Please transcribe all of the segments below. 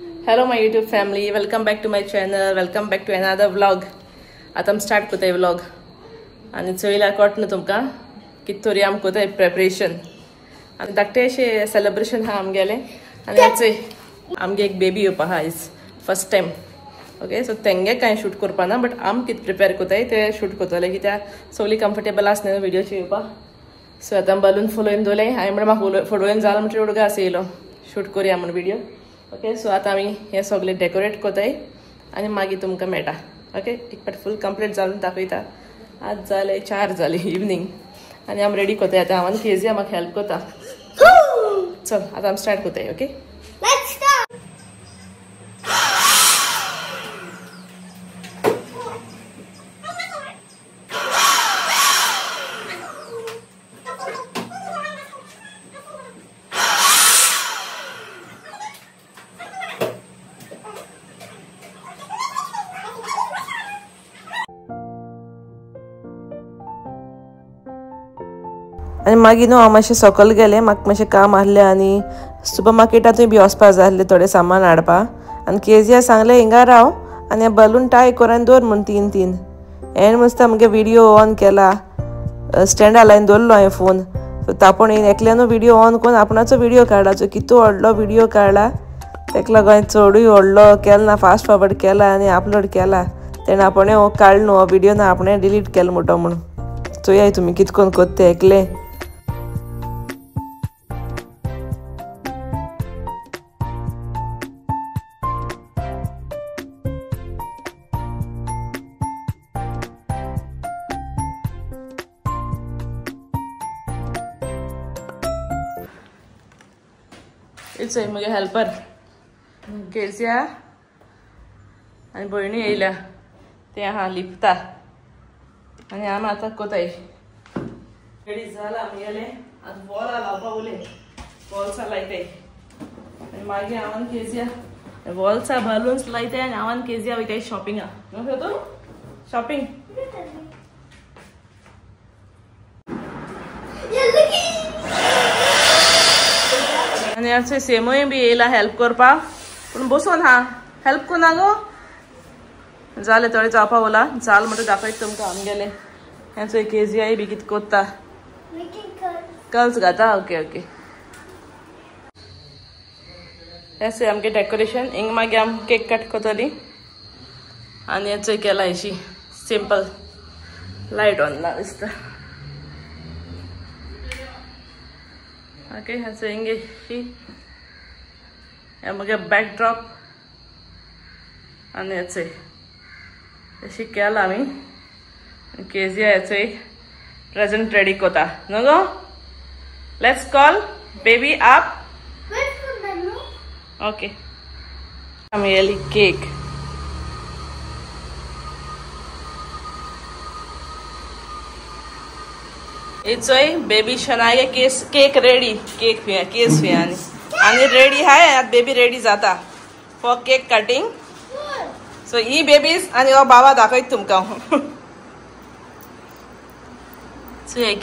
Hello my YouTube family, welcome back to my channel, welcome back to another vlog. आता आम start कोताय vlog आनी चोयल्यार कळटना तुमकां कित तरी आम कोताय प्रेपरेशन आनी धाकटें अशें सेलिब्रेशन आहा आमगेलें आनी आजय आमगे एक बेबी येवपा आहा आयज फर्स्ट टायम. ओके सो तेंगे कांय शूट करपा ना बट आम कित प्रिपेर कोताय ते शूट कोतले कित्याक सगळीं कम्फर्टेबल आसना न्हू व्हिडिओची येवपा. सो आतां बलून फुलोवन दवरलें हांवें म्हणलें म्हाका फोटोवन जालो म्हणटा उडगा आसा येयलो शूट करुया म्हणून व्हिडिओ. ओके सो आतां आमी हें सगळें डेकोरेट कोताय आनी मागीर तुमकां मेळटा. ओके एक पाट फुल कंप्लीट जावन दाखयता. आज जाले 4 जाले इवनिंग आनी आम रेडी कोताय. आतां हांव केजी म्हाका हेल्प कोता. चल आतां आम स्टार्ट कोताय. ओके आनी मागीर न्हू हांव मातशें सकयल गेलें म्हाका मातशें काम आसलें आनी सुपर मार्केटांतूय बी वचपा जाय आसलें थोडें सामान हाडपा आनी केजीया सांगलें हिंगा राव आनी बलून टाय करून दवर म्हूण 3 हें मस्ता मुगे व्हिडियो ऑन केला स्टँडा लायन दवरलो हांवें फोन. सो तापूण येवन एकल्यानू व्हिडियो ऑन करून आपणाचो व्हिडियो काडला कितू व्हडलो व्हिडियो काडला ताका लागून हांवें चडूय व्हडलो केलो ना फास्ट फॉरवर्ड केला आनी अपलोड केला. तेणें आपणें हो काडलो न्हू हो व्हिडियो ना आपणें डिलीट केलो म्हणटो म्हणून. चोयाय तुमी कित करून कोत्ता एकलें. इट्स मुगे हेल्पर केसिया आनी भयणी येयल्या ते आहा लिपता आनी आमी आतां कोताय रेडी जाला आमगेलें. आतां बॉला लावपा उलय बॉल्सां लायताय आनी मागीर हांव केजिया बॉल्सां बलून्स लायताय आनी हांव केजिया वयताय शॉपिंगा. न्हू तूं शॉपिंग आनी अशें सेमूय बी येयला हेल्प करपा पूण बसून हा हेल्प कोना गो जालें थोडें जावपा उला जाल म्हणटा दाखयता तुमकां आमगेलें हें चोय केजियाय बी कितें कोत्ता कर्ल्स घाता. ओके ओके हें चोय आमगे डेकोरेशन हिंग मागीर आम केक कट कोतली आनी हें चोय केला अशी सिंपल लायट ऑन ना दिसता. ओके हें चोय हिंगे हें मुगे बॅकड्रॉप आनी हें चोय अशी केला आमी केजिया हें चोय प्रेजेंट रेडी कोता न्हू गो. लेट्स कॉल बेबी आप. ओके आमी येयली केक इचोय बेबी शनाये केक रेडी केक केस आनी रेडी हाय आतां बेबी रेडी जाता फॉर केक कटिंग. सो ही बेबीज आनी हो बाबा दाखयता तुमकां. सो हे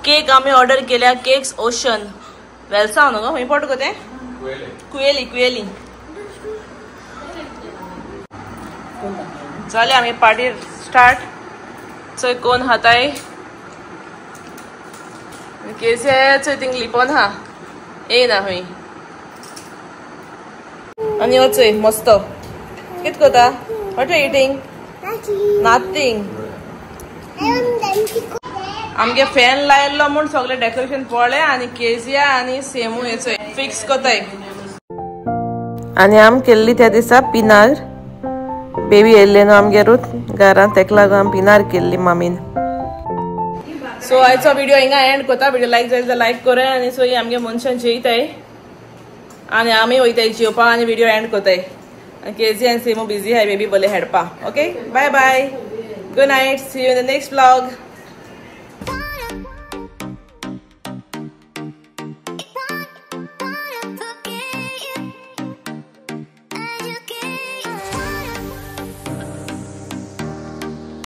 केक आमी ऑर्डर केल्या केक्स ओशन वेलसांव न्हू गो खंय पडटा गो तें कुयेली जालें आमी पार्टी स्टार्ट. चोय कोण हाताय केजिया चोय थिंग लिपोन हा येयना खंय आनी हो चोय मस्त कित कोता वॉट आर इटिंग नथिंग. आमगे फॅन लायल्लो म्हूण सगळें डेकोरेशन पळय आनी केजिया आनी सेमू हे चोय फिक्स कोताय आनी आम केल्ली त्या दिसा पिनार बेबी येयल्ले न्हू आमगेरूच घरांत तेका लागून आमी पिनार केल्ली मामीन. सो आयचो व्हिडिओ हिंगा एंड कोता. व्हिडिओ लायक जाय जाल्यार लायक कोराय आनी सो आमगे मनशान जेयताय आनी आमी वयताय जेवपा आनी व्हिडिओ एंड कोताय. केजी आनी सेमू बिजी आहाय बेबी बोले हेडपा. Okay bye bye good night see you in the next vlog.